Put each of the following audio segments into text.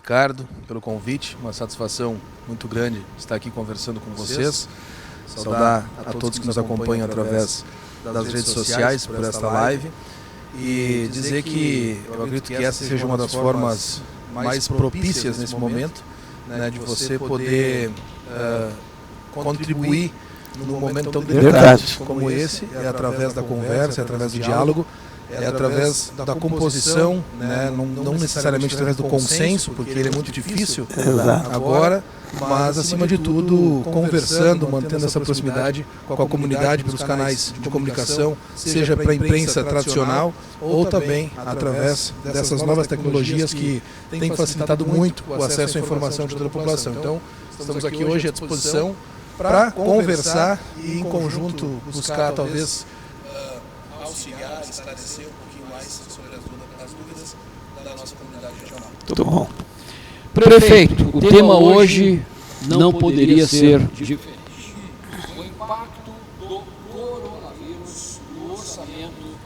Ricardo, pelo convite. Uma satisfação muito grande estar aqui conversando com vocês. Saudar a todos que nos acompanham através das redes sociais por esta live. E dizer que eu acredito que essa seja uma das formas mais propícias nesse momento, né, de você poder contribuir num momento tão delicado como esse, é através da conversa, é através do diálogo, é através da composição, né, não necessariamente através do consenso, porque ele é muito difícil agora, mas acima de tudo conversando, mantendo essa proximidade com a comunidade pelos canais de comunicação, seja para a imprensa tradicional ou também através dessas novas tecnologias que têm facilitado muito o acesso à informação de toda a população. Então, estamos aqui hoje à disposição para conversar e em conjunto buscar talvez auxiliar, esclarecer um pouquinho mais sobre as dúvidas da nossa comunidade regional. Muito bom. Prefeito, o tema hoje não poderia ser diferente. O impacto do coronavírus no orçamento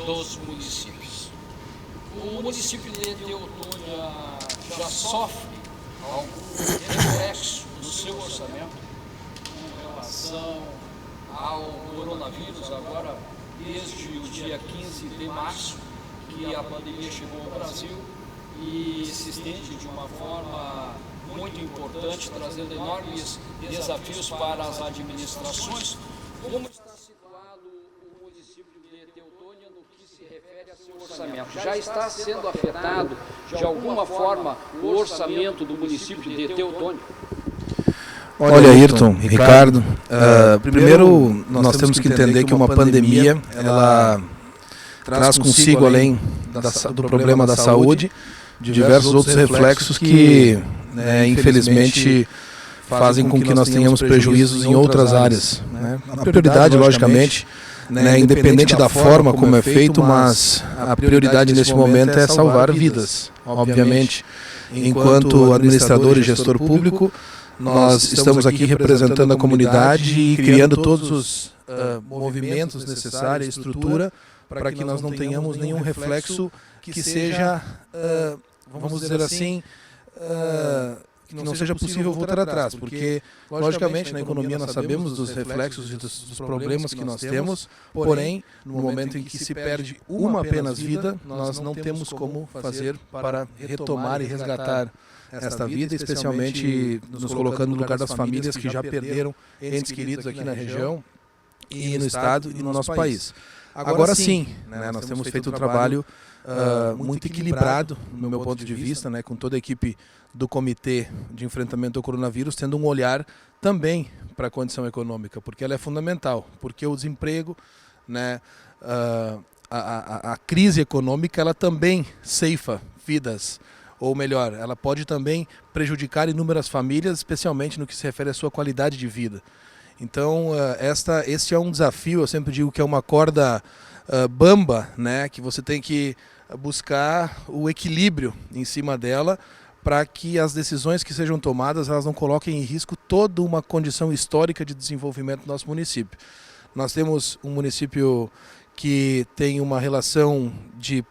dos municípios. O município de Teutônia já sofre algum reflexo no seu orçamento com relação ao coronavírus agora, desde o dia 15 de março, que a pandemia chegou ao Brasil e se estende de uma forma muito importante, trazendo enormes desafios para as administrações. Como está situado o município de Teutônia no que se refere a seu orçamento? Já está sendo afetado de alguma forma o orçamento do município de Teutônia? Olha, Ayrton, Ricardo, primeiro nós temos que entender que uma pandemia, ela traz consigo, além do problema da saúde, diversos outros reflexos que, infelizmente, fazem com que nós tenhamos prejuízos em outras áreas. A prioridade, logicamente, independente da forma como é feito, mas a prioridade nesse momento é salvar vidas, obviamente. Enquanto administrador e gestor público, nós estamos aqui representando a comunidade e criando todos os movimentos necessários, estrutura, para que nós não tenhamos nenhum reflexo que seja, vamos dizer assim, que não seja possível voltar atrás, porque, logicamente, na economia nós sabemos dos reflexos e dos problemas que nós temos, porém, no momento em que se perde uma apenas vida, nós não temos como fazer para retomar e resgatar esta vida, especialmente nos colocando no lugar das famílias que já perderam entes queridos aqui na região e no estado e no nosso país. Agora sim, nós temos feito um trabalho muito equilibrado, no meu ponto de vista, com toda a equipe do Comitê de Enfrentamento ao Coronavírus, tendo um olhar também para a condição econômica, porque ela é fundamental, porque o desemprego, a crise econômica, ela também ceifa vidas, ou melhor, ela pode também prejudicar inúmeras famílias, especialmente no que se refere à sua qualidade de vida. Então, este é um desafio, eu sempre digo que é uma corda bamba, que você tem que buscar o equilíbrio em cima dela, para que as decisões que sejam tomadas, elas não coloquem em risco toda uma condição histórica de desenvolvimento do nosso município. Nós temos um município que tem uma relação de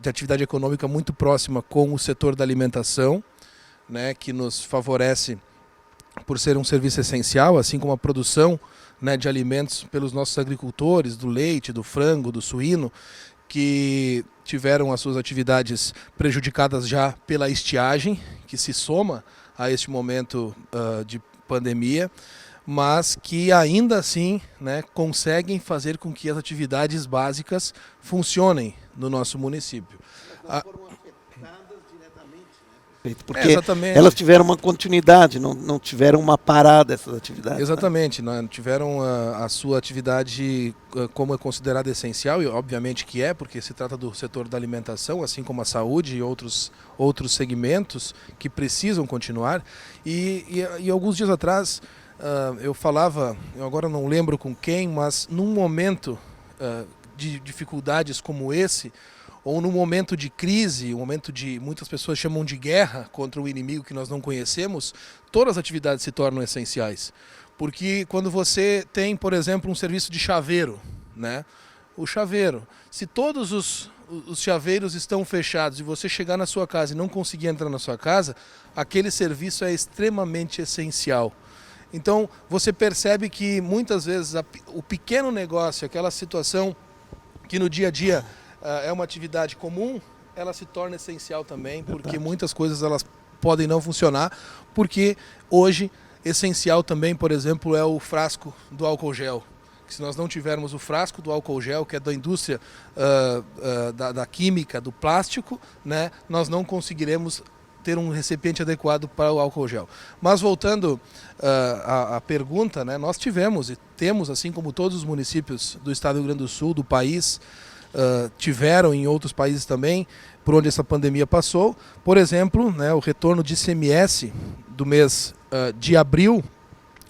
atividade econômica muito próxima com o setor da alimentação, que nos favorece por ser um serviço essencial, assim como a produção de alimentos pelos nossos agricultores, do leite, do frango, do suíno, que tiveram as suas atividades prejudicadas já pela estiagem, que se soma a este momento de pandemia, mas que ainda assim conseguem fazer com que as atividades básicas funcionem no nosso município. Foram afetadas diretamente, porque elas tiveram uma continuidade, não tiveram uma parada essas atividades. Exatamente, tiveram a sua atividade como é considerada essencial, e obviamente que é, porque se trata do setor da alimentação, assim como a saúde e outros segmentos que precisam continuar. E alguns dias atrás eu falava, eu agora não lembro com quem, mas num momento de dificuldades como esse, ou num momento de crise, um momento de muitas pessoas chamam de guerra contra o inimigo que nós não conhecemos, todas as atividades se tornam essenciais. Porque quando você tem, por exemplo, um serviço de chaveiro, o chaveiro, se todos os os chaveiros estão fechados e você chegar na sua casa e não conseguir entrar na sua casa, aquele serviço é extremamente essencial. Então você percebe que muitas vezes o pequeno negócio, aquela situação que no dia a dia é uma atividade comum, ela se torna essencial também, porque muitas coisas elas podem não funcionar, porque hoje essencial também, por exemplo, é o frasco do álcool gel. Se nós não tivermos o frasco do álcool gel, que é da indústria da química, do plástico, né, nós não conseguiremos ter um recipiente adequado para o álcool gel. Mas voltando à pergunta, né, nós tivemos e temos, assim como todos os municípios do estado do Rio Grande do Sul, do país, tiveram em outros países também, por onde essa pandemia passou. Por exemplo, né, o retorno de ICMS do mês de abril,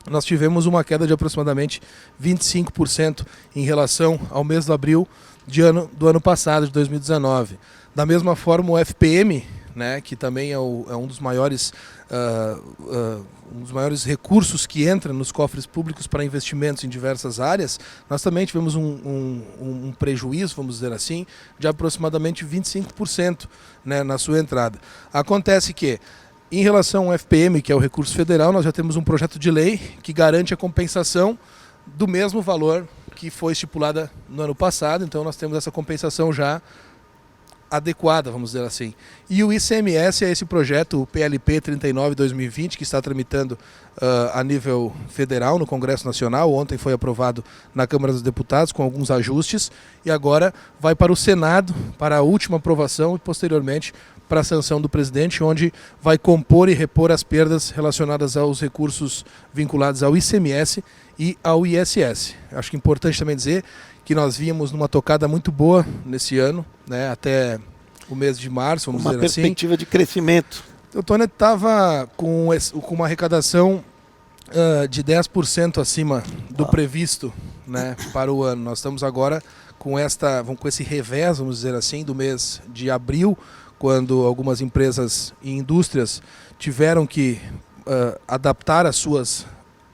nós tivemos uma queda de aproximadamente 25% em relação ao mês de abril do ano passado, de 2019. Da mesma forma, o FPM, né, que também é um dos maiores recursos que entra nos cofres públicos para investimentos em diversas áreas, nós também tivemos um prejuízo, vamos dizer assim, de aproximadamente 25%, né, na sua entrada. Acontece que, em relação ao FPM, que é o recurso federal, nós já temos um projeto de lei que garante a compensação do mesmo valor que foi estipulada no ano passado, então nós temos essa compensação já adequada, vamos dizer assim. E o ICMS é esse projeto, o PLP 39/2020, que está tramitando a nível federal no Congresso Nacional. Ontem foi aprovado na Câmara dos Deputados com alguns ajustes e agora vai para o Senado para a última aprovação e posteriormente para a sanção do presidente, onde vai compor e repor as perdas relacionadas aos recursos vinculados ao ICMS e ao ISS. Acho que é importante também dizer que nós víamos numa tocada muito boa nesse ano, né, até o mês de março, vamos dizer assim. Uma perspectiva de crescimento. O Teutônia estava com uma arrecadação de 10% acima do previsto, né, para o ano. Nós estamos agora com esse revés, vamos dizer assim, do mês de abril, quando algumas empresas e indústrias tiveram que adaptar as suas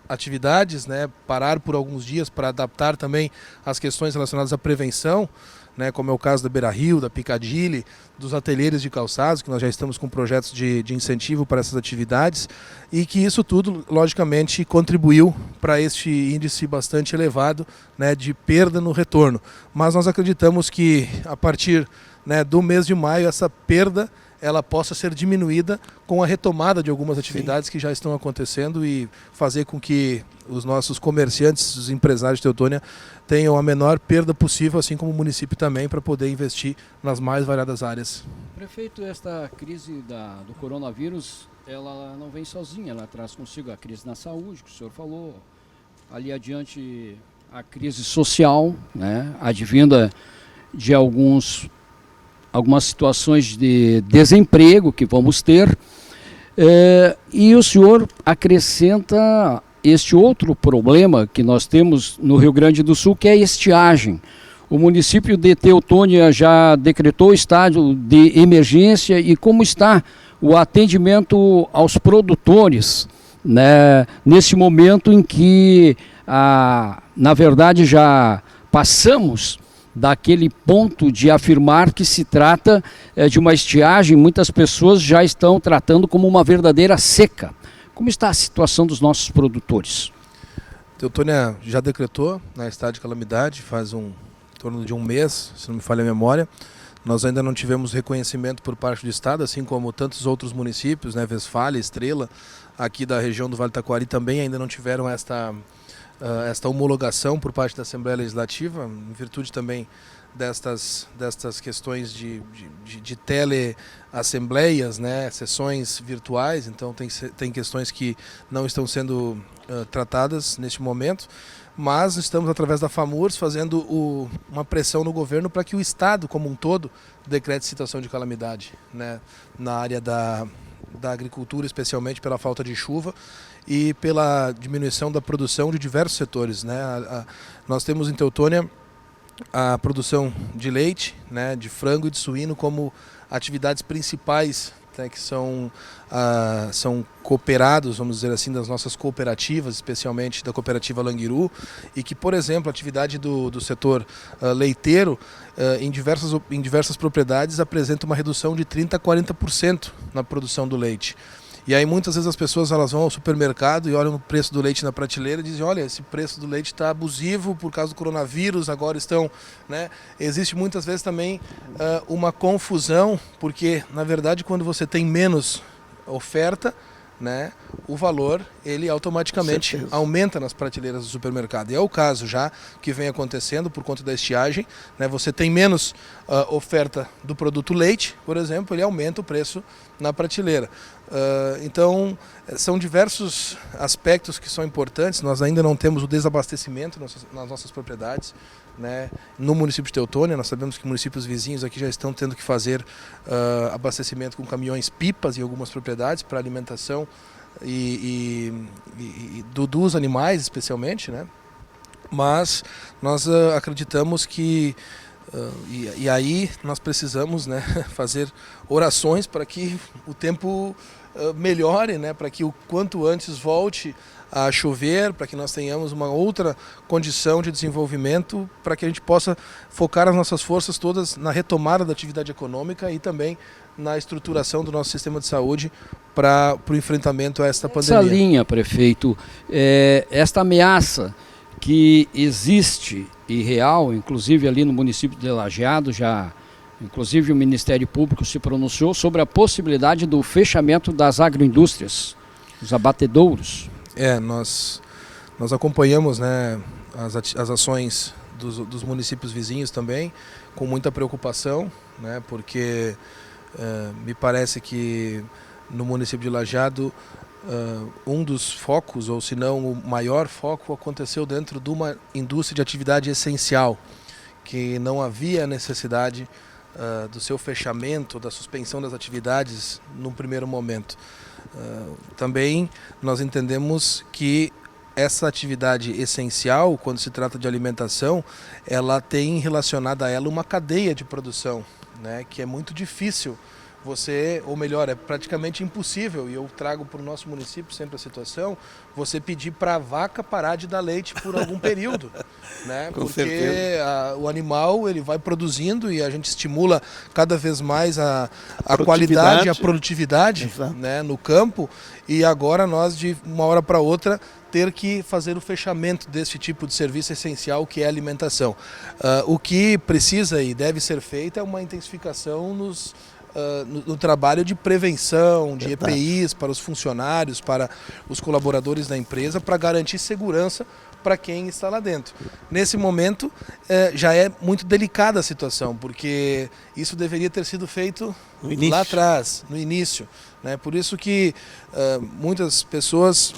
atividades, né, parar por alguns dias para adaptar também as questões relacionadas à prevenção, né, como é o caso da Beira Rio, da Piccadilly, dos ateliês de calçados, que nós já estamos com projetos de incentivo para essas atividades, e que isso tudo, logicamente, contribuiu para este índice bastante elevado, né, de perda no retorno. Mas nós acreditamos que, a partir, né, do mês de maio, essa perda ela possa ser diminuída com a retomada de algumas atividades Sim. que já estão acontecendo e fazer com que os nossos comerciantes, os empresários de Teutônia tenham a menor perda possível, assim como o município também, para poder investir nas mais variadas áreas. Prefeito, esta crise do coronavírus, ela não vem sozinha, ela traz consigo a crise na saúde, que o senhor falou, ali adiante a crise social, né, advinda de algumas situações de desemprego que vamos ter, e o senhor acrescenta este outro problema que nós temos no Rio Grande do Sul, que é a estiagem. O município de Teutônia já decretou estado de emergência, e como está o atendimento aos produtores, né, nesse momento em que, na verdade, já passamos daquele ponto de afirmar que se trata de uma estiagem, muitas pessoas já estão tratando como uma verdadeira seca. Como está a situação dos nossos produtores? Teutônia já decretou estado de calamidade faz em torno de um mês, se não me falha a memória. Nós ainda não tivemos reconhecimento por parte do estado, assim como tantos outros municípios, né, Westfália, Estrela, aqui da região do Vale do Taquari também ainda não tiveram esta homologação por parte da Assembleia Legislativa, em virtude também destas questões de teleassembleias, né, sessões virtuais. Então tem questões que não estão sendo tratadas neste momento, mas estamos, através da FAMURS, fazendo uma pressão no governo para que o Estado como um todo decrete situação de calamidade, né, na área da agricultura, especialmente pela falta de chuva e pela diminuição da produção de diversos setores, né? Nós temos em Teutônia a produção de leite, né, de frango e de suíno como atividades principais né, que são cooperados, vamos dizer assim, das nossas cooperativas, especialmente da cooperativa Languiru, e que, por exemplo, a atividade do setor leiteiro, em diversas propriedades, apresenta uma redução de 30% a 40% na produção do leite. E aí muitas vezes as pessoas elas vão ao supermercado e olham o preço do leite na prateleira e dizem, olha, esse preço do leite está abusivo por causa do coronavírus, agora estão... né? Existe muitas vezes também uma confusão, porque na verdade quando você tem menos oferta, né, o valor ele automaticamente aumenta nas prateleiras do supermercado. E é o caso já que vem acontecendo por conta da estiagem, né, você tem menos oferta do produto leite, por exemplo, ele aumenta o preço na prateleira. Então, são diversos aspectos que são importantes. Nós ainda não temos o desabastecimento nas nossas propriedades, né? No município de Teutônia, nós sabemos que municípios vizinhos aqui já estão tendo que fazer abastecimento com caminhões-pipas em algumas propriedades para alimentação dos animais, especialmente, né? Mas nós acreditamos que e aí nós precisamos, né, fazer orações para que o tempo melhore, né, para que o quanto antes volte a chover, para que nós tenhamos uma outra condição de desenvolvimento, para que a gente possa focar as nossas forças todas na retomada da atividade econômica e também na estruturação do nosso sistema de saúde para o enfrentamento a esta pandemia. Essa linha, prefeito, esta ameaça que existe e real, inclusive ali no município de Lajeado, inclusive o Ministério Público se pronunciou sobre a possibilidade do fechamento das agroindústrias, os abatedouros. Nós acompanhamos, né, as ações dos municípios vizinhos também, com muita preocupação, né, porque me parece que no município de Lajeado, um dos focos, ou se não o maior foco, aconteceu dentro de uma indústria de atividade essencial, que não havia necessidade do seu fechamento, da suspensão das atividades num primeiro momento. Também nós entendemos que essa atividade essencial, quando se trata de alimentação, ela tem relacionada a ela uma cadeia de produção, né, que é muito difícil você, ou melhor, é praticamente impossível, e eu trago para o nosso município sempre a situação, você pedir para a vaca parar de dar leite por algum período, né? Porque o animal ele vai produzindo e a gente estimula cada vez mais a qualidade, a produtividade, né, no campo, e agora nós de uma hora para outra ter que fazer o fechamento desse tipo de serviço essencial que é a alimentação. O que precisa e deve ser feito é uma intensificação no trabalho de prevenção, de EPIs para os funcionários, para os colaboradores da empresa, para garantir segurança para quem está lá dentro. Nesse momento já é muito delicada a situação, porque isso deveria ter sido feito lá atrás, no início, né? Por isso que muitas pessoas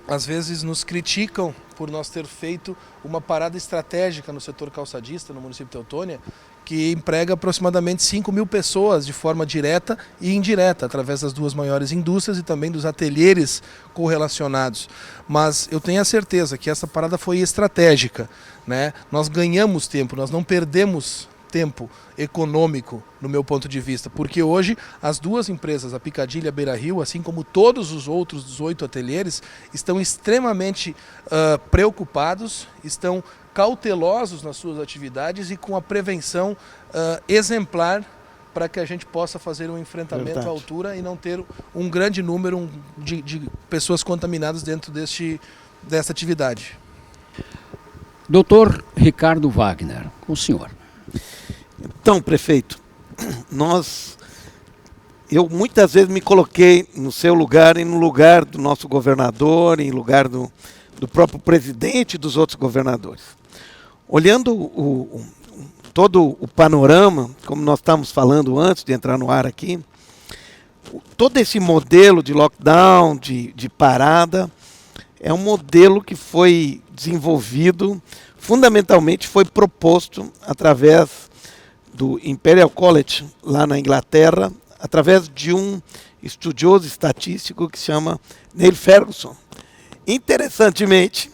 às vezes nos criticam por nós ter feito uma parada estratégica no setor calçadista, no município de Teutônia, que emprega aproximadamente 5.000 pessoas de forma direta e indireta, através das duas maiores indústrias e também dos ateliês correlacionados. Mas eu tenho a certeza que essa parada foi estratégica, né? Nós ganhamos tempo, nós não perdemos tempo econômico, no meu ponto de vista, porque hoje as duas empresas, a Picadilly e a Beira Rio, assim como todos os outros 18 ateliês, estão extremamente preocupados, estão cautelosos nas suas atividades e com a prevenção exemplar para que a gente possa fazer um enfrentamento à altura e não ter um grande número de pessoas contaminadas dentro dessa atividade. Dr. Ricardo Wagner, com o senhor. Então, prefeito, eu muitas vezes me coloquei no seu lugar e no lugar do nosso governador, em lugar do próprio presidente e dos outros governadores. Olhando todo o panorama, como nós estávamos falando antes de entrar no ar aqui, todo esse modelo de lockdown, de parada, é um modelo que foi desenvolvido, fundamentalmente foi proposto através do Imperial College, lá na Inglaterra, através de um estudioso estatístico que se chama Neil Ferguson. Interessantemente,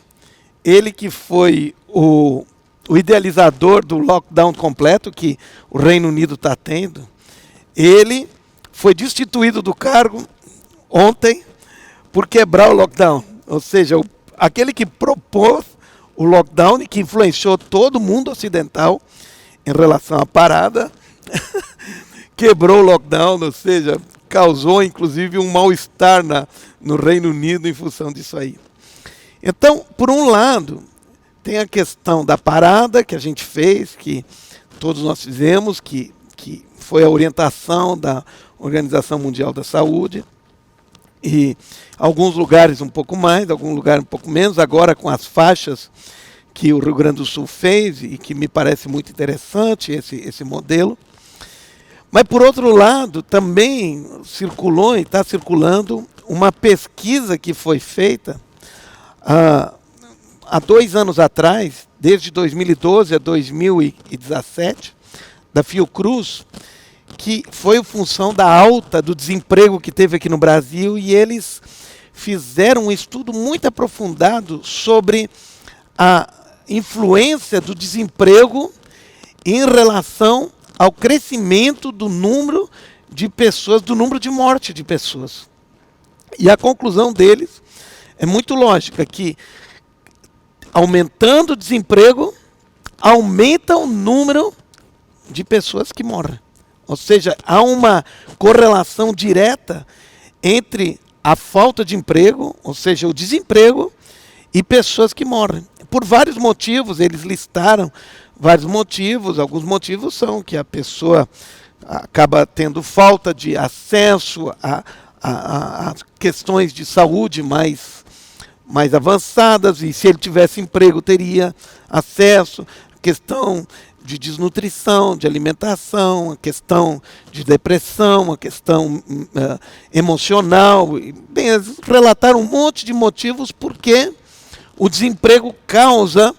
ele que foi o idealizador do lockdown completo que o Reino Unido está tendo, ele foi destituído do cargo ontem por quebrar o lockdown. Ou seja, aquele que propôs o lockdown e que influenciou todo o mundo ocidental em relação à parada, quebrou o lockdown, ou seja, causou inclusive um mal-estar no Reino Unido em função disso aí. Então, por um lado, tem a questão da parada que a gente fez, que todos nós fizemos, que foi a orientação da Organização Mundial da Saúde, e alguns lugares um pouco mais, alguns lugares um pouco menos, agora com as faixas que o Rio Grande do Sul fez, e que me parece muito interessante esse modelo. Mas, por outro lado, também circulou e está circulando uma pesquisa que foi feita há 2 anos atrás, desde 2012 a 2017, da Fiocruz, que foi em função da alta do desemprego que teve aqui no Brasil, e eles fizeram um estudo muito aprofundado sobre a influência do desemprego em relação ao crescimento do número de pessoas, do número de morte de pessoas. E a conclusão deles é muito lógica, que aumentando o desemprego, aumenta o número de pessoas que morrem. Ou seja, há uma correlação direta entre a falta de emprego, ou seja, o desemprego, e pessoas que morrem. Por vários motivos, eles listaram vários motivos. Alguns motivos são que a pessoa acaba tendo falta de acesso a questões de saúde mais avançadas, e se ele tivesse emprego teria acesso, questão de desnutrição, de alimentação, a questão de depressão, a questão emocional. Bem, eles relataram um monte de motivos porque o desemprego causa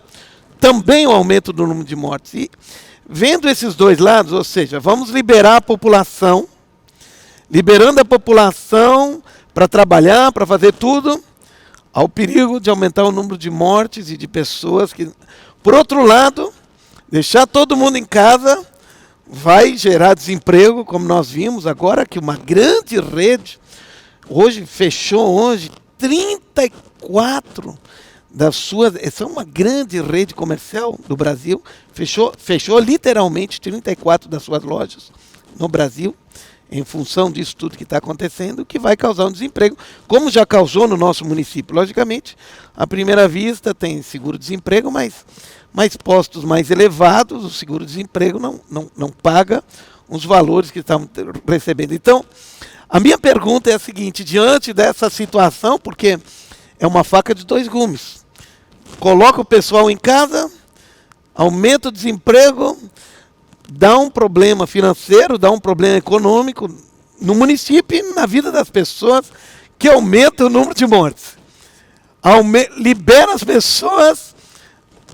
também o aumento do número de mortes. E vendo esses dois lados, ou seja, vamos liberar a população, liberando a população para trabalhar, para fazer tudo, ao perigo de aumentar o número de mortes e de pessoas que... Por outro lado, deixar todo mundo em casa vai gerar desemprego, como nós vimos agora, que uma grande rede, fechou 34 das suas... Essa é uma grande rede comercial do Brasil, fechou literalmente 34 das suas lojas no Brasil, em função disso tudo que está acontecendo, que vai causar um desemprego, como já causou no nosso município. Logicamente, à primeira vista tem seguro-desemprego, mas postos mais elevados, o seguro-desemprego não paga os valores que estão recebendo. Então, a minha pergunta é a seguinte: diante dessa situação, porque é uma faca de 2 gumes, coloca o pessoal em casa, aumenta o desemprego, dá um problema financeiro, dá um problema econômico no município e na vida das pessoas, que aumenta o número de mortes. Libera as pessoas,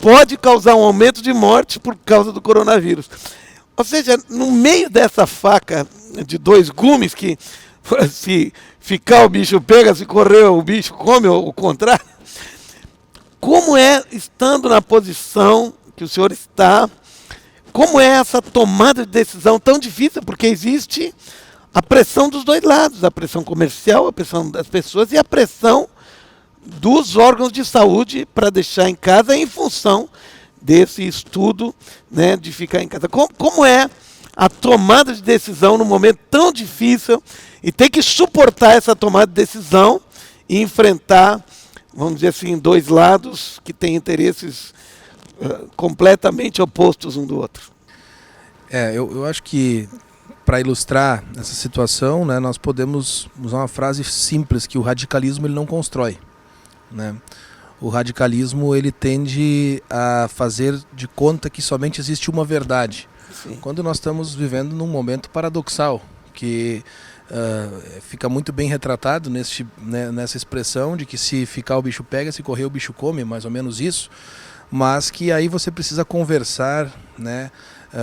pode causar um aumento de morte por causa do coronavírus. Ou seja, no meio dessa faca de 2 gumes, que se ficar o bicho pega, se correr o bicho come, ou o contrário, como é, estando na posição que o senhor está, como é essa tomada de decisão tão difícil? Porque existe a pressão dos dois lados, a pressão comercial, a pressão das pessoas e a pressão dos órgãos de saúde para deixar em casa em função desse estudo, né, de ficar em casa. Como é a tomada de decisão num momento tão difícil e ter que suportar essa tomada de decisão e enfrentar, vamos dizer assim, 2 lados que têm interesses completamente opostos um do outro? Eu acho que, para ilustrar essa situação, né, nós podemos usar uma frase simples, que o radicalismo ele não constrói, né? O radicalismo ele tende a fazer de conta que somente existe uma verdade. Sim. Quando nós estamos vivendo num momento paradoxal, que fica muito bem retratado nessa expressão de que se ficar o bicho pega, se correr o bicho come, mais ou menos isso, mas que aí você precisa conversar, né?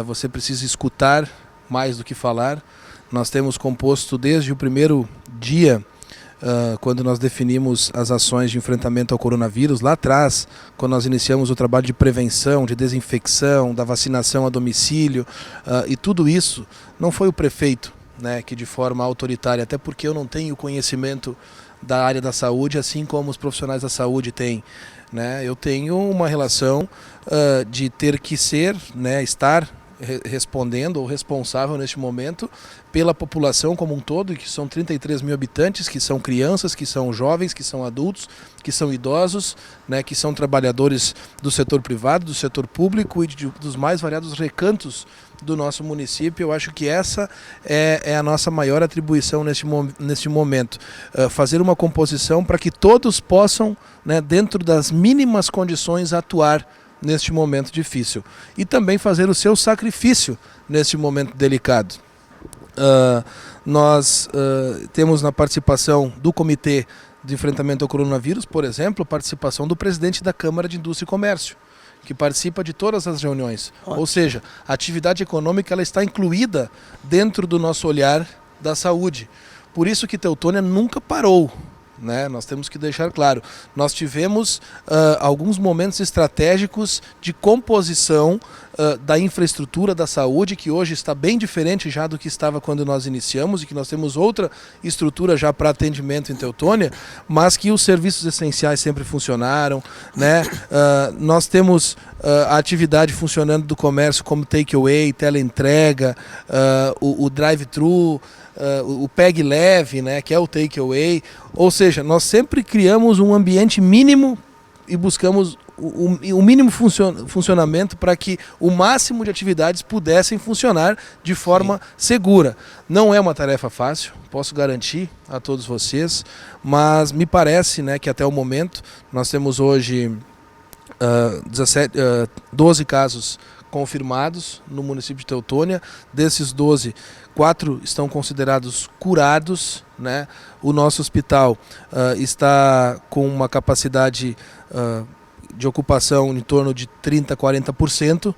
Você precisa escutar mais do que falar. Nós temos composto desde o primeiro dia, quando nós definimos as ações de enfrentamento ao coronavírus, lá atrás, quando nós iniciamos o trabalho de prevenção, de desinfecção, da vacinação a domicílio, e tudo isso, não foi o prefeito, né, que de forma autoritária, até porque eu não tenho conhecimento da área da saúde, assim como os profissionais da saúde têm, né? Eu tenho uma relação de ter que ser, né, estar respondendo ou responsável neste momento pela população como um todo, que são 33 mil habitantes, que são crianças, que são jovens, que são adultos, que são idosos, né, que são trabalhadores do setor privado, do setor público e dos mais variados recantos do nosso município. Eu acho que essa é a nossa maior atribuição neste momento. Fazer uma composição para que todos possam, né, dentro das mínimas condições, atuar neste momento difícil. E também fazer o seu sacrifício neste momento delicado. Nós temos na participação do Comitê de Enfrentamento ao Coronavírus, por exemplo, a participação do presidente da Câmara de Indústria e Comércio, que participa de todas as reuniões. Ótimo. Ou seja, a atividade econômica ela está incluída dentro do nosso olhar da saúde. Por isso que Teutônia nunca parou, né? Nós temos que deixar claro, nós tivemos alguns momentos estratégicos de composição da infraestrutura da saúde, que hoje está bem diferente já do que estava quando nós iniciamos, e que nós temos outra estrutura já para atendimento em Teutônia, mas que os serviços essenciais sempre funcionaram, né? Nós temos a atividade funcionando do comércio como takeaway, teleentrega, o drive-thru, o PEG leve, né, que é o takeaway. Ou seja, nós sempre criamos um ambiente mínimo e buscamos o mínimo funcionamento para que o máximo de atividades pudessem funcionar de forma segura. Não é uma tarefa fácil, posso garantir a todos vocês, mas me parece, né, que até o momento nós temos hoje 12 casos confirmados no município de Teutônia. Desses 12, 4 estão considerados curados, né? O nosso hospital está com uma capacidade de ocupação em torno de 30% a 40%,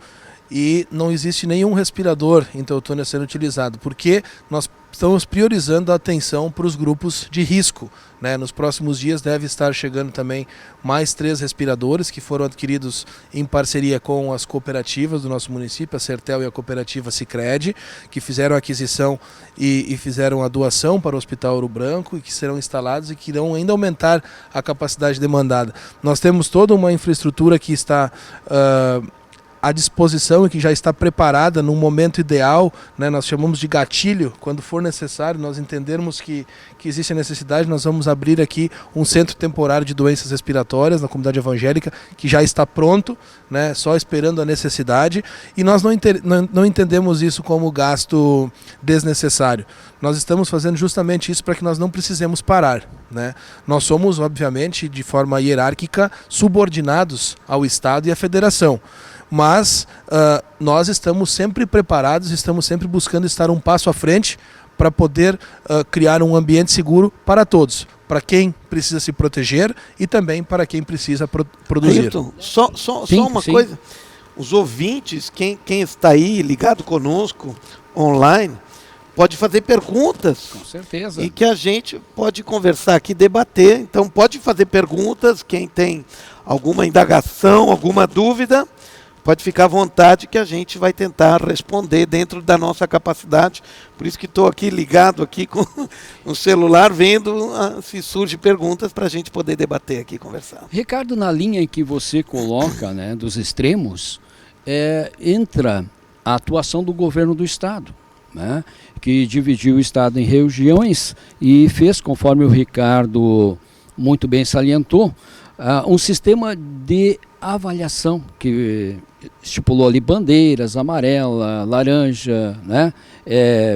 e não existe nenhum respirador em Teutônia sendo utilizado, porque nós estamos priorizando a atenção para os grupos de risco, né? Nos próximos dias deve estar chegando também mais 3 respiradores que foram adquiridos em parceria com as cooperativas do nosso município, a Sertel e a cooperativa Sicredi, que fizeram a aquisição e fizeram a doação para o Hospital Ouro Branco, e que serão instalados e que irão ainda aumentar a capacidade demandada. Nós temos toda uma infraestrutura que está à disposição e que já está preparada no momento ideal, né? Nós chamamos de gatilho. Quando for necessário, nós entendermos que existe a necessidade, nós vamos abrir aqui um centro temporário de doenças respiratórias na comunidade evangélica, que já está pronto, né? Só esperando a necessidade, e nós não entendemos isso como gasto desnecessário. Nós estamos fazendo justamente isso para que nós não precisemos parar, né? Nós somos, obviamente, de forma hierárquica, subordinados ao Estado e à Federação. Mas nós estamos sempre preparados, estamos sempre buscando estar um passo à frente para poder criar um ambiente seguro para todos, para quem precisa se proteger e também para quem precisa produzir. Ayrton, só uma coisa, os ouvintes, quem está aí ligado conosco online, pode fazer perguntas. Com certeza. E que a gente pode conversar aqui, debater. Então pode fazer perguntas, quem tem alguma indagação, alguma dúvida, pode ficar à vontade, que a gente vai tentar responder dentro da nossa capacidade. Por isso que estou aqui ligado aqui com o celular, vendo se surgem perguntas para a gente poder debater aqui, conversar. Ricardo, na linha em que você coloca, né, dos extremos, entra a atuação do governo do Estado, né, que dividiu o Estado em regiões e fez, conforme o Ricardo muito bem salientou, um sistema de avaliação que estipulou ali bandeiras, amarela, laranja, né?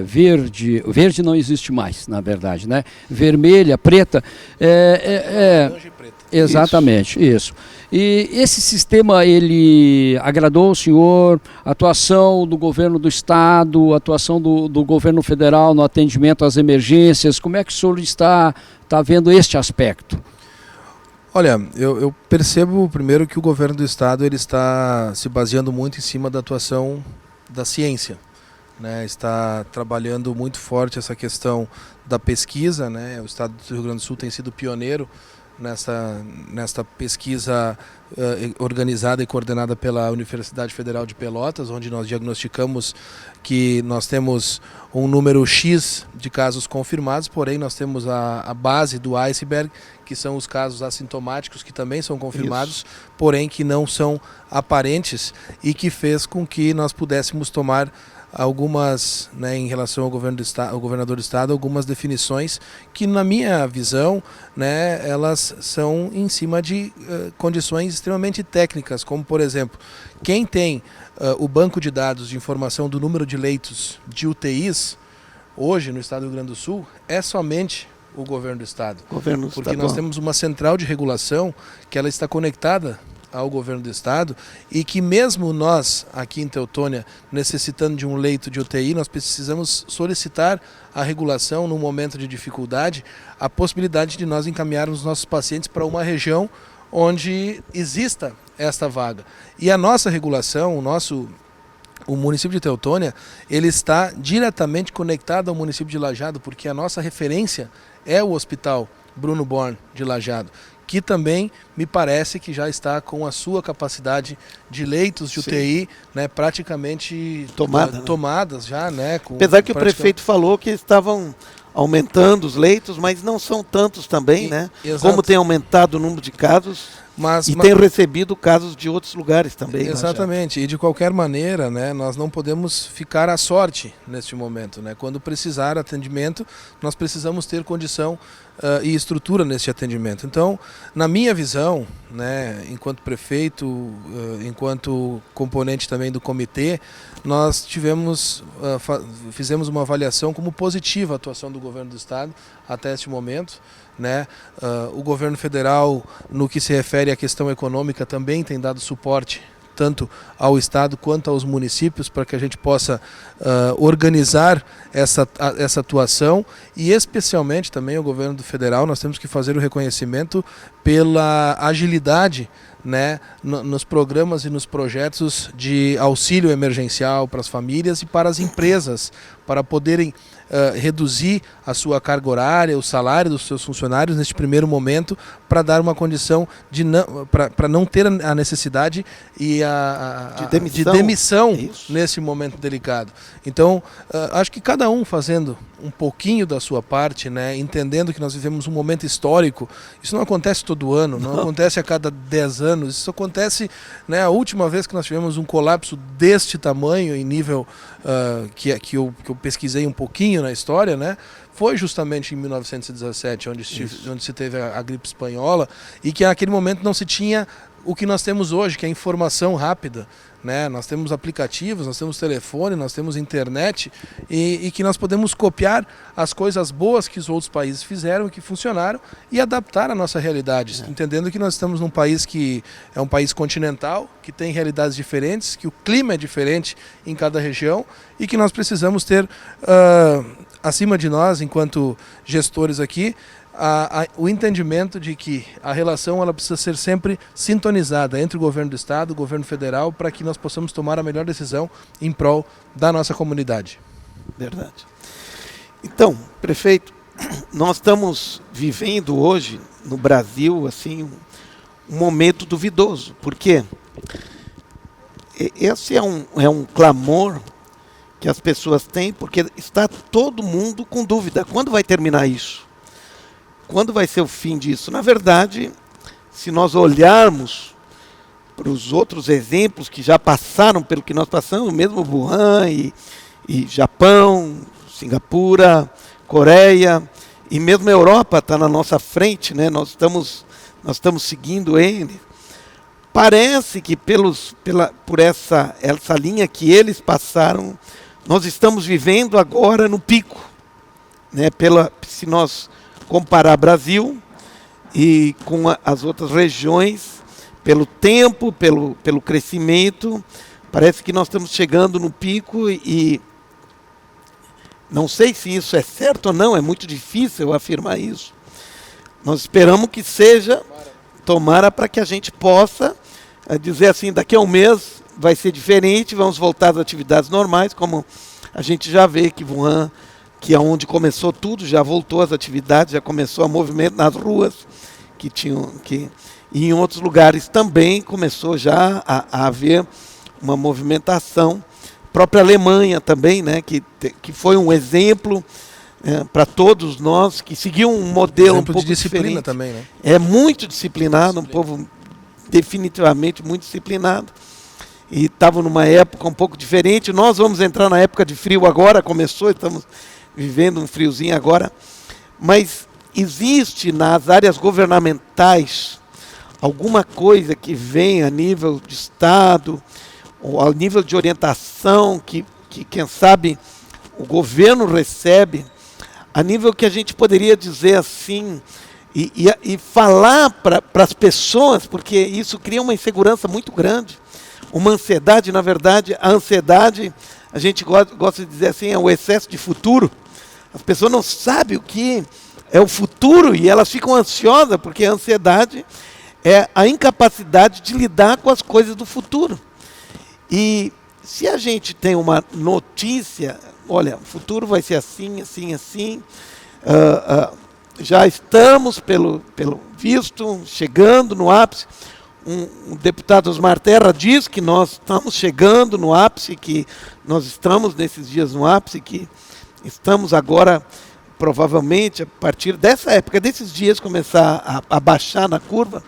Verde não existe mais, na verdade, né? Vermelha, preta. Laranja e preta. Exatamente, isso. E esse sistema, ele agradou o senhor? Atuação do governo do Estado, atuação do governo federal no atendimento às emergências, como é que o senhor está vendo este aspecto? Olha, eu percebo primeiro que o governo do Estado ele está se baseando muito em cima da atuação da ciência, né? Está trabalhando muito forte essa questão da pesquisa, né? O Estado do Rio Grande do Sul tem sido pioneiro nesta pesquisa organizada e coordenada pela Universidade Federal de Pelotas, onde nós diagnosticamos que nós temos um número X de casos confirmados, porém nós temos a base do iceberg, que são os casos assintomáticos, que também são confirmados, porém que não são aparentes, e que fez com que nós pudéssemos tomar algumas, né, em relação ao governador do estado, algumas definições que, na minha visão, né, elas são em cima de condições extremamente técnicas, como, por exemplo, quem tem o banco de dados de informação do número de leitos de UTIs, hoje no estado do Rio Grande do Sul, é somente o governo do estado. Porque nós temos uma central de regulação que ela está conectada ao governo do estado, e que mesmo nós, aqui em Teutônia, necessitando de um leito de UTI, nós precisamos solicitar a regulação, num momento de dificuldade, a possibilidade de nós encaminharmos nossos pacientes para uma região onde exista esta vaga. E a nossa regulação, o município de Teutônia, ele está diretamente conectado ao município de Lajeado, porque a nossa referência é o Hospital Bruno Born de Lajeado, que também me parece que já está com a sua capacidade de leitos de UTI, né, praticamente tomadas já, né? Apesar que o prefeito falou que estavam aumentando os leitos, mas não são tantos também, né? Como tem aumentado o número de casos, tem recebido casos de outros lugares também. Exatamente, e de qualquer maneira, né, nós não podemos ficar à sorte neste momento, né? Quando precisar atendimento, nós precisamos ter condição e estrutura nesse atendimento. Então, na minha visão, né, enquanto prefeito, enquanto componente também do comitê, nós fizemos uma avaliação como positiva a atuação do governo do estado até este momento, né? O governo federal, no que se refere à questão econômica, também tem dado suporte tanto ao estado quanto aos municípios para que a gente possa organizar essa atuação, e especialmente também o governo do federal. Nós temos que fazer o reconhecimento pela agilidade, né, nos programas e nos projetos de auxílio emergencial para as famílias e para as empresas, para poderem reduzir a sua carga horária, o salário dos seus funcionários neste primeiro momento, para dar uma condição para não ter a necessidade de demissão nesse momento delicado. Então, acho que cada um fazendo um pouquinho da sua parte, né, entendendo que nós vivemos um momento histórico. Isso não acontece todo ano, não acontece a cada 10 anos, isso acontece, né, a última vez que nós tivemos um colapso deste tamanho, em nível que eu pesquisei um pouquinho na história, né, foi justamente em 1917, onde se teve a gripe espanhola, e que naquele momento não se tinha o que nós temos hoje, que é a informação rápida, né? Nós temos aplicativos, nós temos telefone, nós temos internet, e que nós podemos copiar as coisas boas que os outros países fizeram e que funcionaram e adaptar à nossa realidade, entendendo que nós estamos num país que é um país continental, que tem realidades diferentes, que o clima é diferente em cada região, e que nós precisamos ter acima de nós, enquanto gestores aqui, o entendimento de que a relação ela precisa ser sempre sintonizada entre o governo do estado e o governo federal, para que nós possamos tomar a melhor decisão em prol da nossa comunidade. Verdade. Então, prefeito, nós estamos vivendo hoje no Brasil assim um momento duvidoso, porque esse é um clamor que as pessoas têm, porque está todo mundo com dúvida. Quando vai terminar isso? Quando vai ser o fim disso? Na verdade, se nós olharmos para os outros exemplos que já passaram pelo que nós passamos, mesmo Wuhan e Japão, Singapura, Coreia, e mesmo a Europa está na nossa frente, né? Nós estamos seguindo ele. Parece que por essa linha que eles passaram, nós estamos vivendo agora no pico, né? Se nós comparar Brasil e com as outras regiões, pelo tempo, pelo crescimento, parece que nós estamos chegando no pico, e não sei se isso é certo ou não, é muito difícil afirmar isso. Nós esperamos que seja, tomara, para que a gente possa dizer assim, daqui a um mês vai ser diferente, vamos voltar às atividades normais, como a gente já vê que Wuhan, que é onde começou tudo, já voltou às atividades, já começou a movimento nas ruas, e em outros lugares também começou já a haver uma movimentação. A própria Alemanha também, né, que foi um exemplo para todos nós, que seguiu um modelo um pouco de disciplina diferente. Também, né? É muito disciplinado, um povo definitivamente muito disciplinado. E estava numa época um pouco diferente. Nós vamos entrar na época de frio agora, começou, estamos vivendo um friozinho agora. Mas existe nas áreas governamentais alguma coisa que vem a nível de Estado, ou ao nível de orientação, que quem sabe o governo recebe, a nível que a gente poderia dizer assim, e falar para as pessoas, porque isso cria uma insegurança muito grande, uma ansiedade. Na verdade, a ansiedade, a gente gosta de dizer assim, é o excesso de futuro. As pessoas não sabem o que é o futuro e elas ficam ansiosas, porque a ansiedade é a incapacidade de lidar com as coisas do futuro. E se a gente tem uma notícia, olha, o futuro vai ser assim, assim, assim, já estamos, pelo visto, chegando no ápice. O deputado Osmar Terra diz que nós estamos chegando no ápice, que nós estamos nesses dias no ápice, que estamos agora, provavelmente, a partir dessa época, desses dias, começar a baixar na curva.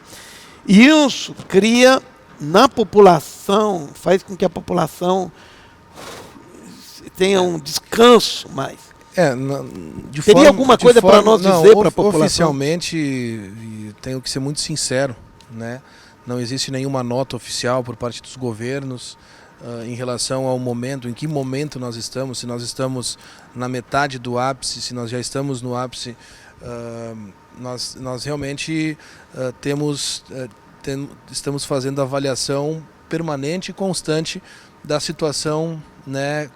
E isso cria na população, faz com que a população tenha um descanso mais. Teria alguma coisa para nós dizer para a população? Oficialmente, e tenho que ser muito sincero, né? Não existe nenhuma nota oficial por parte dos governos em relação ao momento, em que momento nós estamos, se nós estamos na metade do ápice, se nós já estamos no ápice. Nós realmente estamos fazendo avaliação permanente e constante da situação, né,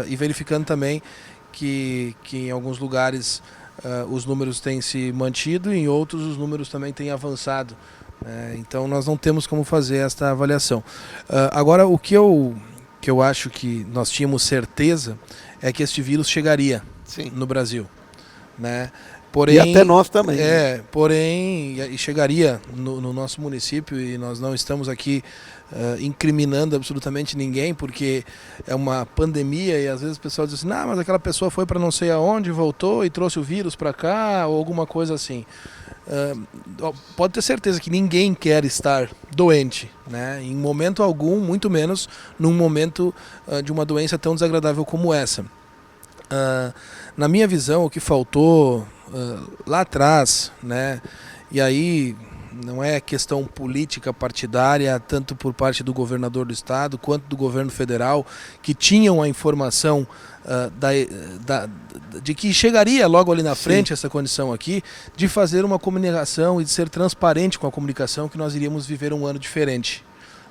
e verificando também que em alguns lugares os números têm se mantido e em outros os números também têm avançado. Então nós não temos como fazer esta avaliação. Agora, o que eu acho que nós tínhamos certeza é que este vírus chegaria no Brasil, né? Porém, e até nós também. Porém, e chegaria no nosso município, e nós não estamos aqui incriminando absolutamente ninguém, porque é uma pandemia e às vezes o pessoal diz assim, mas aquela pessoa foi para não sei aonde, voltou e trouxe o vírus para cá, ou alguma coisa assim. Pode ter certeza que ninguém quer estar doente, né? Em momento algum, muito menos num momento de uma doença tão desagradável como essa. Na minha visão, o que faltou lá atrás, né? E aí não é questão política partidária, tanto por parte do governador do estado quanto do governo federal, que tinham a informação de que chegaria logo ali na frente essa condição aqui, de fazer uma comunicação e de ser transparente com a comunicação, que nós iríamos viver um ano diferente.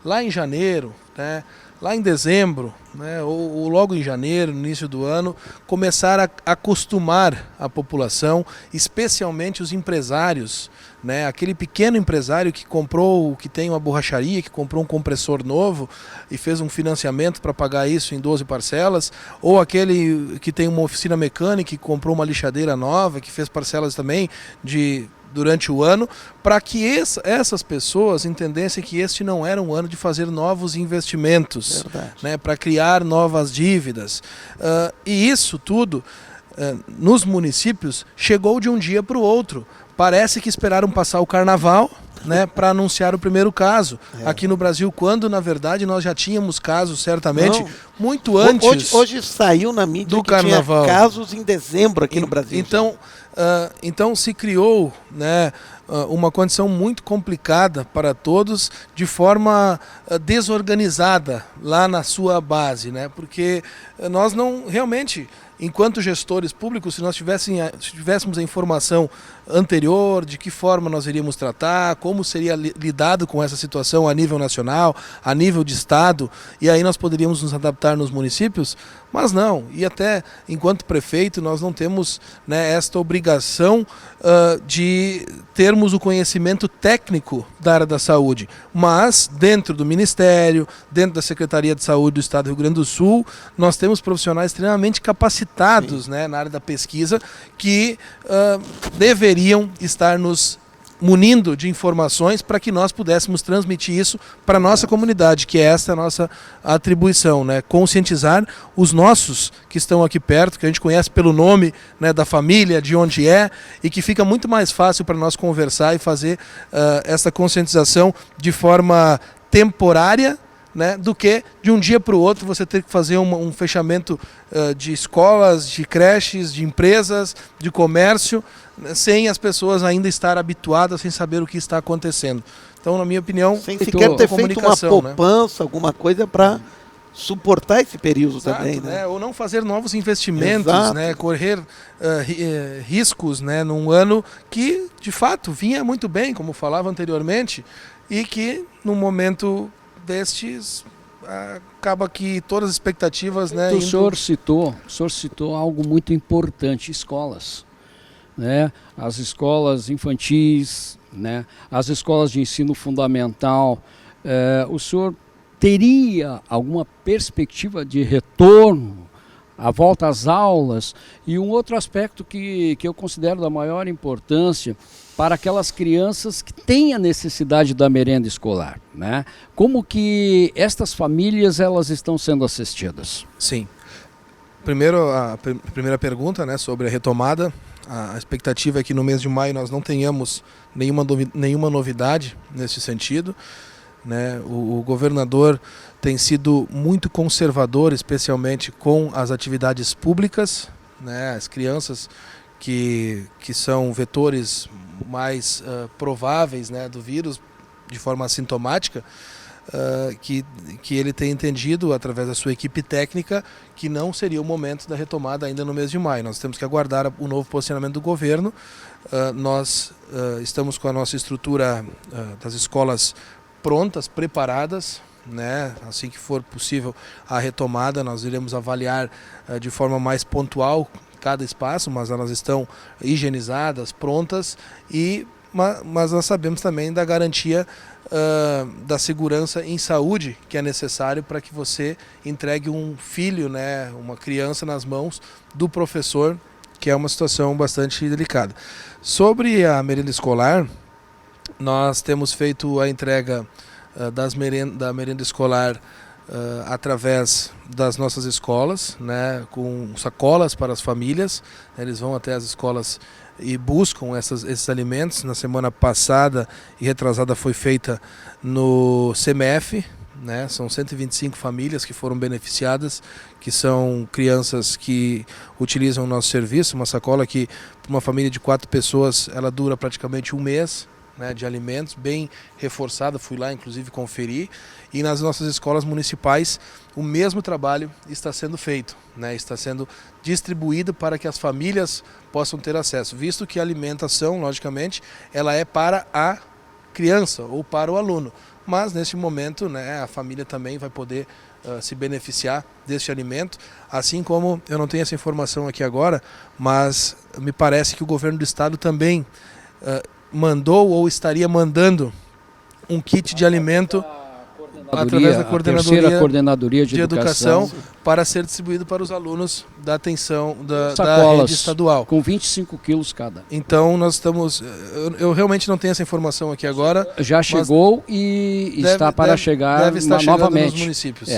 Lá em janeiro, né, lá em dezembro, né, ou logo em janeiro, no início do ano, começar a acostumar a população, especialmente os empresários, né, aquele pequeno empresário que tem uma borracharia, que comprou um compressor novo e fez um financiamento para pagar isso em 12 parcelas, ou aquele que tem uma oficina mecânica e comprou uma lixadeira nova, que fez parcelas também durante o ano, para que essas pessoas entendessem que este não era um ano de fazer novos investimentos, né, para criar novas dívidas. E isso tudo, nos municípios, chegou de um dia para o outro. Parece que esperaram passar o carnaval, né, para anunciar o primeiro caso aqui no Brasil, quando na verdade nós já tínhamos casos certamente muito antes. Hoje saiu na mídia do que carnaval. Tinha casos em dezembro aqui no Brasil. Então se criou, né, uma condição muito complicada para todos, de forma desorganizada lá na sua base, né, porque nós não realmente, enquanto gestores públicos, se nós tivéssemos a informação anterior de que forma nós iríamos tratar, como seria lidado com essa situação a nível nacional, a nível de estado, e aí nós poderíamos nos adaptar nos municípios, mas não. E até enquanto prefeito nós não temos, né, esta obrigação de termos o conhecimento técnico da área da saúde, mas dentro do Ministério, dentro da Secretaria de Saúde do Estado do Rio Grande do Sul, nós temos profissionais extremamente capacitados, né, na área da pesquisa, que deveriam estar nos munindo de informações para que nós pudéssemos transmitir isso para a nossa comunidade, que esta é a nossa atribuição, né? Conscientizar os nossos que estão aqui perto, que a gente conhece pelo nome, né, da família, de onde é, e que fica muito mais fácil para nós conversar e fazer essa conscientização de forma temporária, né, do que de um dia para o outro você ter que fazer um fechamento de escolas, de creches, de empresas, de comércio, né, sem as pessoas ainda estar habituadas, sem saber o que está acontecendo. Então, na minha opinião, sem sequer ter feito uma poupança, né, alguma coisa para suportar esse período. Exato, também, né? Ou não fazer novos investimentos, né, correr riscos, né, num ano que, de fato, vinha muito bem, como falava anteriormente, e que, num momento destes, acaba que todas as expectativas, né, o senhor citou algo muito importante: escolas, né? As escolas infantis, né? As escolas de ensino fundamental. O senhor teria alguma perspectiva de retorno, a volta às aulas? E um outro aspecto que eu considero da maior importância para aquelas crianças que têm a necessidade da merenda escolar, né? Como que estas famílias elas estão sendo assistidas? Sim. Primeiro, a primeira pergunta, né, sobre a retomada. A expectativa é que no mês de maio nós não tenhamos nenhuma novidade nesse sentido, né? O governador tem sido muito conservador, especialmente com as atividades públicas, né? As crianças que são vetores mais prováveis, né, do vírus de forma assintomática, que ele tem entendido através da sua equipe técnica que não seria o momento da retomada ainda no mês de maio. Nós temos que aguardar o novo posicionamento do governo. Nós estamos com a nossa estrutura das escolas prontas, preparadas, né? Assim que for possível a retomada, nós iremos avaliar de forma mais pontual cada espaço, mas elas estão higienizadas, prontas, mas nós sabemos também da garantia da segurança em saúde que é necessário para que você entregue um filho, né, uma criança nas mãos do professor, que é uma situação bastante delicada. Sobre a merenda escolar, nós temos feito a entrega da merenda escolar através das nossas escolas, né, com sacolas para as famílias. Eles vão até as escolas e buscam esses alimentos. Na semana passada e retrasada foi feita no CMF, né, são 125 famílias que foram beneficiadas, que são crianças que utilizam o nosso serviço. Uma sacola que, para uma família de 4 pessoas, ela dura praticamente um mês, né, de alimentos, bem reforçada. Fui lá inclusive conferir, e nas nossas escolas municipais o mesmo trabalho está sendo feito, né, está sendo distribuído para que as famílias possam ter acesso, visto que a alimentação, logicamente, ela é para a criança ou para o aluno, mas neste momento, né, a família também vai poder se beneficiar deste alimento, assim como, eu não tenho essa informação aqui agora, mas me parece que o governo do estado também mandou ou estaria mandando um kit de alimento através da coordenadoria de educação para ser distribuído para os alunos da atenção da rede estadual. Com 25 quilos cada. Então nós estamos, eu realmente não tenho essa informação aqui agora. Já chegou e está para chegar deve estar novamente nos municípios.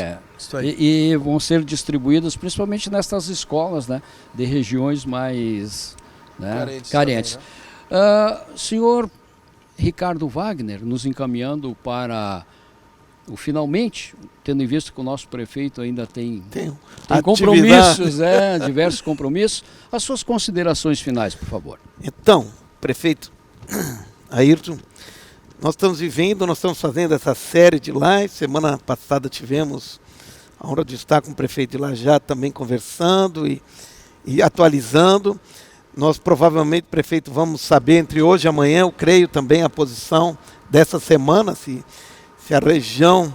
E vão ser distribuídas principalmente nestas escolas, né, de regiões mais, né, carentes. Também, né? Senhor Ricardo Wagner, nos encaminhando para o finalmente, tendo em vista que o nosso prefeito ainda tem compromissos, diversos compromissos, as suas considerações finais, por favor. Então, prefeito Ayrton, nós estamos fazendo essa série de lives. Semana passada tivemos a honra de estar com o prefeito de Lajado também conversando e atualizando. Nós provavelmente, prefeito, vamos saber entre hoje e amanhã, eu creio também a posição dessa semana, se a região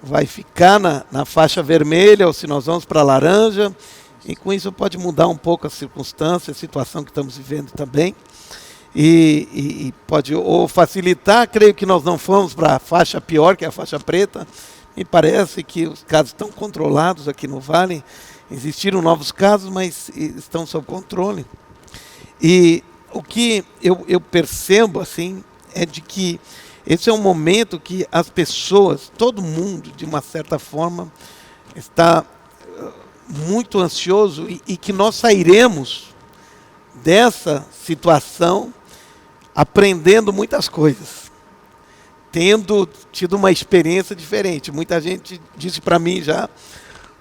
vai ficar na faixa vermelha ou se nós vamos para a laranja. E com isso pode mudar um pouco a circunstância, a situação que estamos vivendo também. E pode ou facilitar, creio que nós não fomos para a faixa pior, que é a faixa preta. Me parece que os casos estão controlados aqui no Vale. Existiram novos casos, mas estão sob controle. E o que eu percebo, assim, é de que esse é um momento que as pessoas, todo mundo, de uma certa forma, está muito ansioso e que nós sairemos dessa situação aprendendo muitas coisas, tendo tido uma experiência diferente. Muita gente disse para mim já,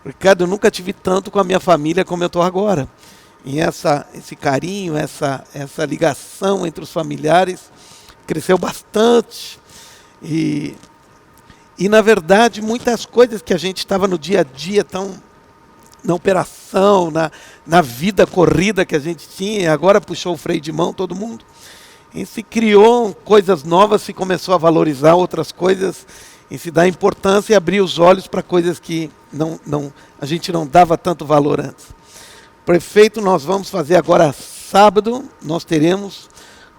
Ricardo, eu nunca tive tanto com a minha família como eu estou agora. E esse carinho, essa ligação entre os familiares cresceu bastante. E na verdade, muitas coisas que a gente estava no dia a dia, tão na operação, na vida corrida que a gente tinha, agora puxou o freio de mão todo mundo. E se criou coisas novas, se começou a valorizar outras coisas, e se dá importância e abrir os olhos para coisas que a gente não dava tanto valor antes. Prefeito, nós vamos fazer agora sábado, nós teremos,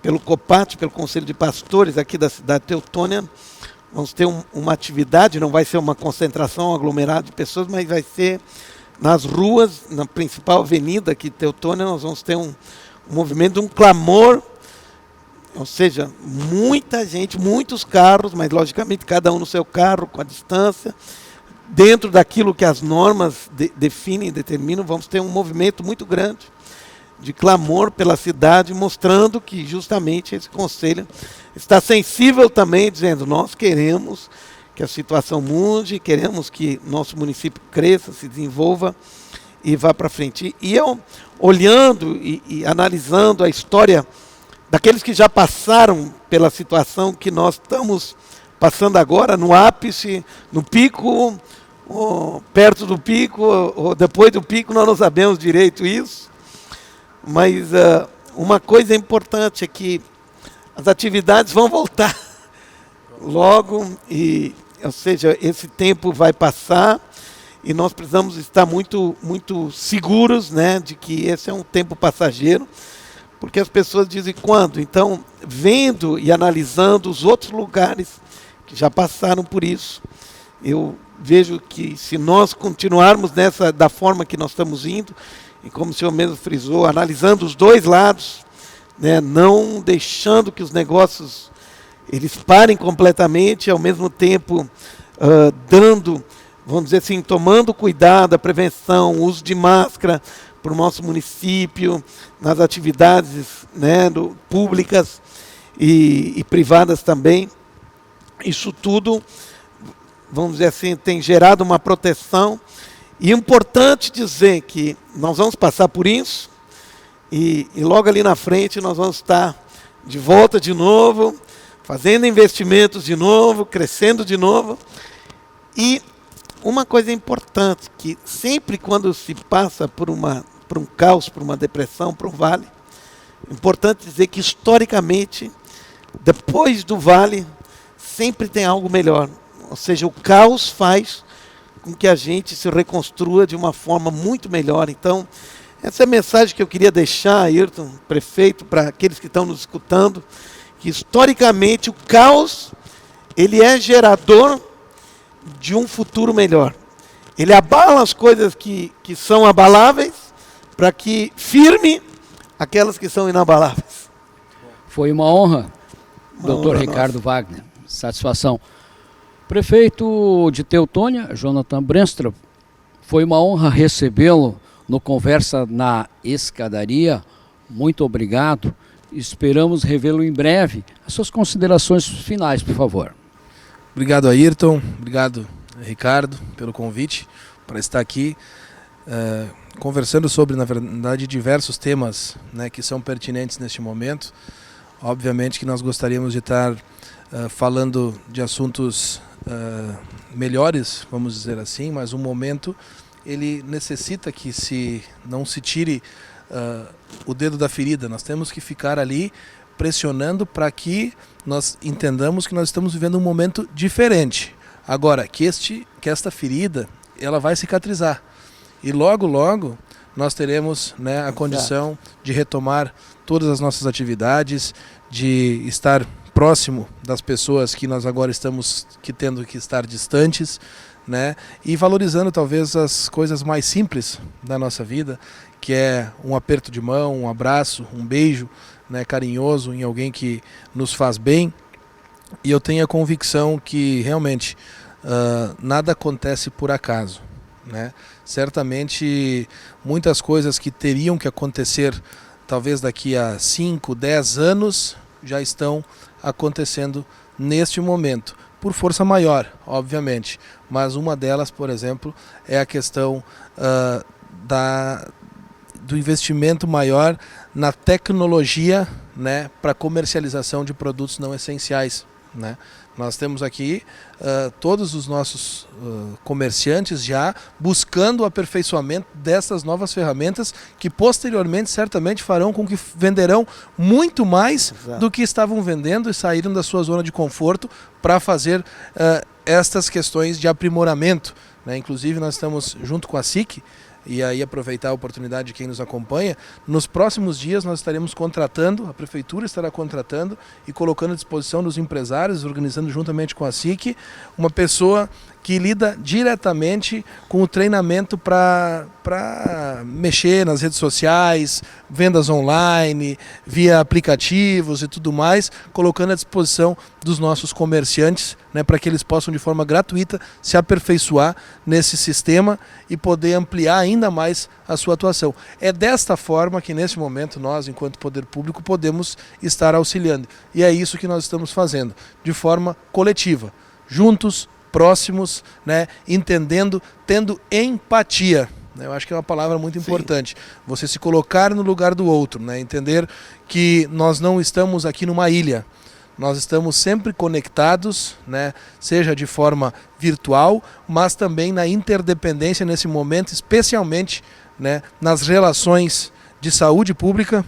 pelo COPAT, pelo Conselho de Pastores aqui da cidade de Teutônia, vamos ter uma atividade, não vai ser uma concentração, um aglomerado de pessoas, mas vai ser nas ruas, na principal avenida aqui de Teutônia, nós vamos ter um movimento, um clamor, ou seja, muita gente, muitos carros, mas logicamente cada um no seu carro, com a distância, dentro daquilo que as normas definem, determinam, vamos ter um movimento muito grande de clamor pela cidade, mostrando que justamente esse conselho está sensível também, dizendo, nós queremos que a situação mude, queremos que nosso município cresça, se desenvolva e vá para frente. E eu, olhando e analisando a história daqueles que já passaram pela situação que nós estamos passando agora, no ápice, no pico, ou perto do pico, ou depois do pico, nós não sabemos direito isso. Mas uma coisa importante é que as atividades vão voltar logo, ou seja, esse tempo vai passar e nós precisamos estar muito, muito seguros, né, de que esse é um tempo passageiro, porque as pessoas dizem quando. Então, vendo e analisando os outros lugares que já passaram por isso, eu vejo que se nós continuarmos da forma que nós estamos indo, e como o senhor mesmo frisou, analisando os dois lados, né, não deixando que os negócios eles parem completamente, ao mesmo tempo dando, vamos dizer assim, tomando cuidado, a prevenção, o uso de máscara para o nosso município, nas atividades, né, públicas e privadas também. Isso tudo, vamos dizer assim, tem gerado uma proteção. E é importante dizer que nós vamos passar por isso e logo ali na frente nós vamos estar de volta de novo, fazendo investimentos de novo, crescendo de novo. E uma coisa importante, que sempre quando se passa por um caos, por uma depressão, por um vale, é importante dizer que historicamente, depois do vale, sempre tem algo melhor. Ou seja, o caos faz com que a gente se reconstrua de uma forma muito melhor. Então, essa é a mensagem que eu queria deixar, Ayrton, prefeito, para aqueles que estão nos escutando, que historicamente o caos, ele é gerador de um futuro melhor. Ele abala as coisas que são abaláveis, para que firme aquelas que são inabaláveis. Foi uma honra, doutor Ricardo Wagner. Satisfação. Prefeito de Teutônia, Jonathan Brenstra, foi uma honra recebê-lo no Conversa na Escadaria. Muito obrigado. Esperamos revê-lo em breve. As suas considerações finais, por favor. Obrigado, Ayrton. Obrigado, Ricardo, pelo convite para estar aqui conversando sobre, na verdade, diversos temas, né, que são pertinentes neste momento. Obviamente que nós gostaríamos de estar falando de assuntos melhores, vamos dizer assim, mas o momento ele necessita que não se tire o dedo da ferida. Nós temos que ficar ali pressionando para que nós entendamos que nós estamos vivendo um momento diferente. Agora, que esta ferida ela vai cicatrizar e logo nós teremos, né, a condição de retomar todas as nossas atividades, de estar próximo das pessoas que nós agora estamos tendo que estar distantes, né? E valorizando talvez as coisas mais simples da nossa vida, que é um aperto de mão, um abraço, um beijo, né, carinhoso, em alguém que nos faz bem. E eu tenho a convicção que realmente nada acontece por acaso, né? Certamente muitas coisas que teriam que acontecer talvez daqui a 5, 10 anos já estão acontecendo neste momento, por força maior, obviamente. Mas uma delas, por exemplo, é a questão do investimento maior na tecnologia, né, para comercialização de produtos não essenciais, né? Nós temos aqui todos os nossos comerciantes já buscando o aperfeiçoamento dessas novas ferramentas que posteriormente certamente farão com que venderão muito mais do que estavam vendendo e saíram da sua zona de conforto para fazer estas questões de aprimoramento, né? Inclusive nós estamos junto com a SIC, e aí aproveitar a oportunidade de quem nos acompanha, nos próximos dias nós estaremos contratando, a Prefeitura estará contratando e colocando à disposição dos empresários, organizando juntamente com a SIC, uma pessoa que lida diretamente com o treinamento para mexer nas redes sociais, vendas online, via aplicativos e tudo mais, colocando à disposição dos nossos comerciantes, né, para que eles possam de forma gratuita se aperfeiçoar nesse sistema e poder ampliar ainda mais a sua atuação. É desta forma que nesse momento nós, enquanto poder público, podemos estar auxiliando. E é isso que nós estamos fazendo, de forma coletiva, juntos, próximos, né, entendendo, tendo empatia. Eu acho que é uma palavra muito importante. Você se colocar no lugar do outro, né, entender que nós não estamos aqui numa ilha. Nós estamos sempre conectados, né, seja de forma virtual, mas também na interdependência nesse momento, especialmente, né, nas relações de saúde pública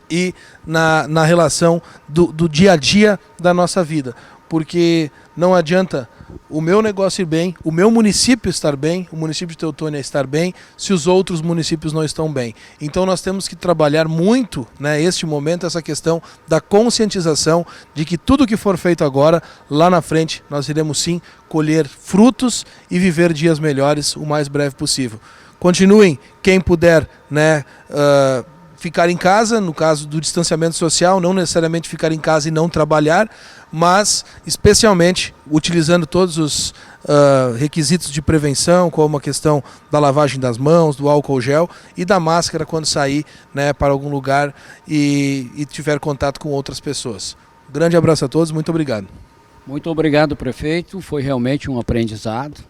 e na relação do dia a dia da nossa vida. Porque não adianta o meu negócio ir bem, o meu município estar bem, o município de Teutônia estar bem, se os outros municípios não estão bem. Então nós temos que trabalhar muito, né, este momento, essa questão da conscientização de que tudo que for feito agora, lá na frente, nós iremos sim colher frutos e viver dias melhores o mais breve possível. Continuem, quem puder, né, ficar em casa, no caso do distanciamento social, não necessariamente ficar em casa e não trabalhar, mas especialmente utilizando todos os requisitos de prevenção, como a questão da lavagem das mãos, do álcool gel e da máscara quando sair, né, para algum lugar e tiver contato com outras pessoas. Grande abraço a todos, muito obrigado. Muito obrigado, prefeito, foi realmente um aprendizado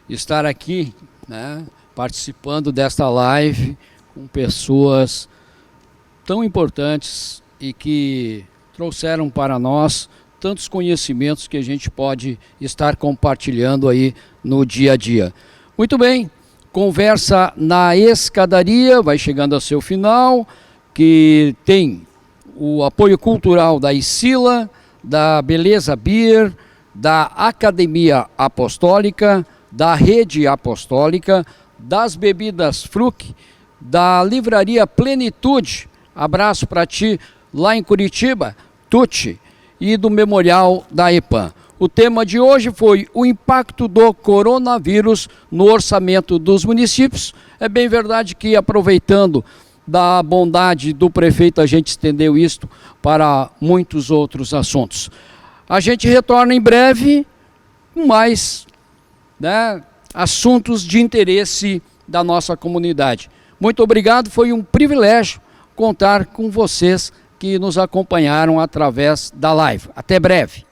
estar aqui, né, participando desta live com pessoas tão importantes e que trouxeram para nós tantos conhecimentos que a gente pode estar compartilhando aí no dia a dia. Muito bem, conversa na escadaria vai chegando ao seu final, que tem o apoio cultural da Isila, da Beleza Beer, da Academia Apostólica, da Rede Apostólica, das Bebidas Fruc, da Livraria Plenitude, abraço para ti lá em Curitiba, Tuti, e do Memorial da EPAM. O tema de hoje foi o impacto do coronavírus no orçamento dos municípios. É bem verdade que, aproveitando da bondade do prefeito, a gente estendeu isto para muitos outros assuntos. A gente retorna em breve com mais, né, assuntos de interesse da nossa comunidade. Muito obrigado, foi um privilégio contar com vocês que nos acompanharam através da live. Até breve.